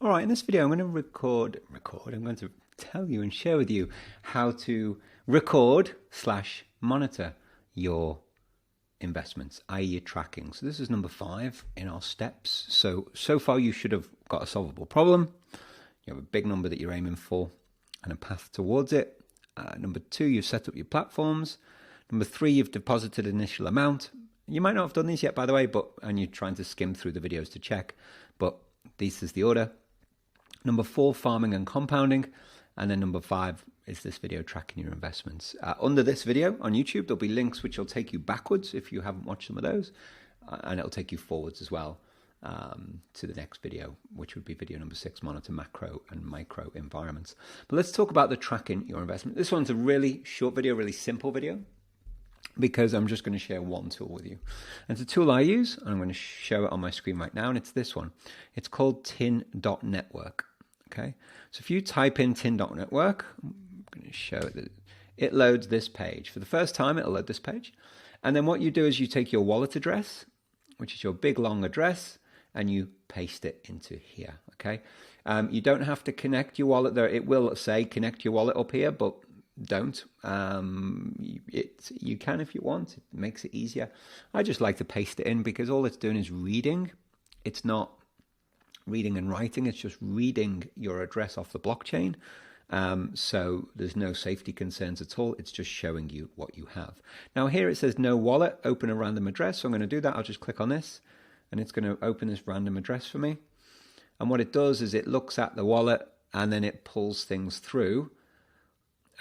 All right, in this video, I'm going to I'm going to tell you and share with you how to record / monitor your investments, i.e. your tracking. So this is number 5 in our steps. So far you should have got a solvable problem. You have a big number that you're aiming for and a path towards it. Number 2, you've set up your platforms. Number 3, you've deposited initial amount. You might not have done these yet, by the way, and you're trying to skim through the videos to check, but this is the order. Number 4, farming and compounding. And then number 5 is this video, tracking your investments. Under this video on YouTube, there'll be links which will take you backwards if you haven't watched some of those. And it'll take you forwards as well to the next video, which would be video number 6, monitor macro and micro environments. But let's talk about the tracking your investment. This one's a really short video, really simple video, because I'm just going to share one tool with you. And it's a tool I use, and I'm going to show it on my screen right now, and it's this one. It's called tin.network. Okay, so if you type in tin.network, I'm going to show it that it loads this page. For the first time, it'll load this page. And then what you do is you take your wallet address, which is your big long address, and you paste it into here. Okay, you don't have to connect your wallet there. It will say connect your wallet up here, but don't. You can if you want. It makes it easier. I just like to paste it in because all it's doing is reading. It's not reading and writing, it's just reading your address off the blockchain. So there's no safety concerns at all. It's just showing you what you have. Now here it says no wallet, open a random address. So I'm going to do that. I'll just click on this and it's going to open this random address for me. And what it does is it looks at the wallet and then it pulls things through.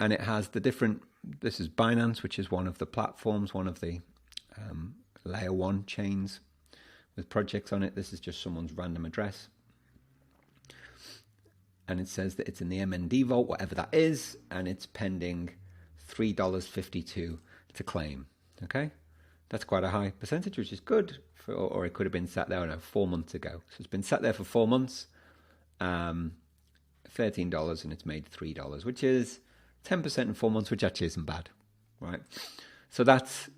And it has the different, this is Binance, which is one of the platforms, one of the layer 1 chains with projects on it. This is just someone's random address. And it says that it's in the MND vault, whatever that is, and it's pending $3.52 to claim. Okay, that's quite a high percentage, which is good. Or it could have been sat there, I don't know, 4 months ago. So it's been sat there for 4 months, $13, and it's made $3, which is 10% in 4 months, which actually isn't bad, right? So that's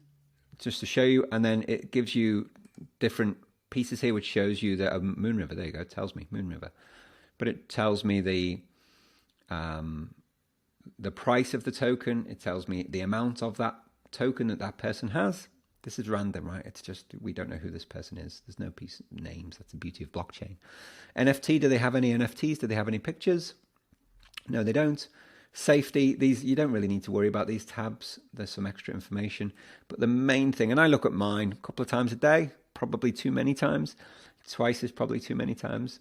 just to show you, and then it gives you different pieces here, which shows you that Moon River. There you go. It tells me Moon River. But it tells me the price of the token. It tells me the amount of that token that person has. This is random, right? It's just, we don't know who this person is. There's no piece of names. That's the beauty of blockchain. NFT, do they have any NFTs? Do they have any pictures? No, they don't. Safety, these, you don't really need to worry about these tabs. There's some extra information. But the main thing, and I look at mine a couple of times a day, probably too many times. Twice is probably too many times.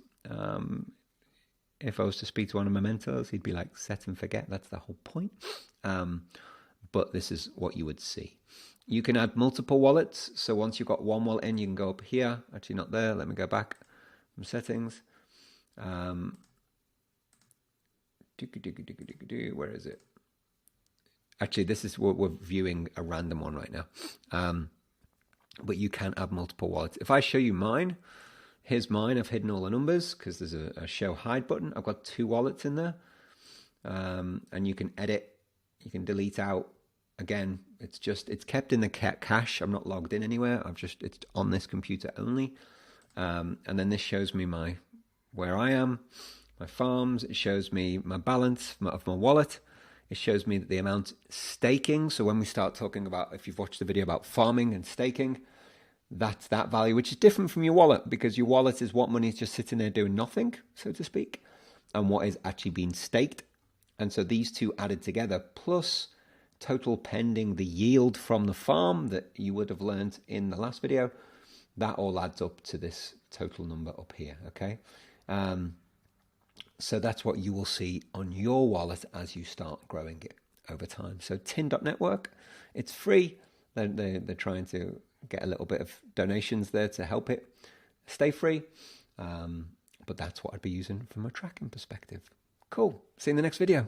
If I was to speak to one of my mentors, he'd be like, set and forget. That's the whole point. But this is what you would see. You can add multiple wallets. So once you've got one wallet in, you can go up here. Actually not there. Let me go back from settings. Where is it? Actually, this is what we're viewing, a random one right now. But you can add multiple wallets. If I show you mine, here's mine. I've hidden all the numbers because there's a show hide button. I've got 2 wallets in there. And you can edit, you can delete out. Again, it's kept in the cache. I'm not logged in anywhere. It's on this computer only. And then this shows me where I am, my farms. It shows me my balance of my wallet. It shows me the amount staking. So when we start talking about, if you've watched the video about farming and staking, that's that value, which is different from your wallet, because your wallet is what money is just sitting there doing nothing, so to speak, and what is actually being staked. And so these two added together, plus total pending the yield from the farm that you would have learned in the last video, that all adds up to this total number up here, okay? So that's what you will see on your wallet as you start growing it over time. So tin.network, it's free. They're trying to get a little bit of donations there to help it stay free. But that's what I'd be using from a tracking perspective. Cool. See you in the next video.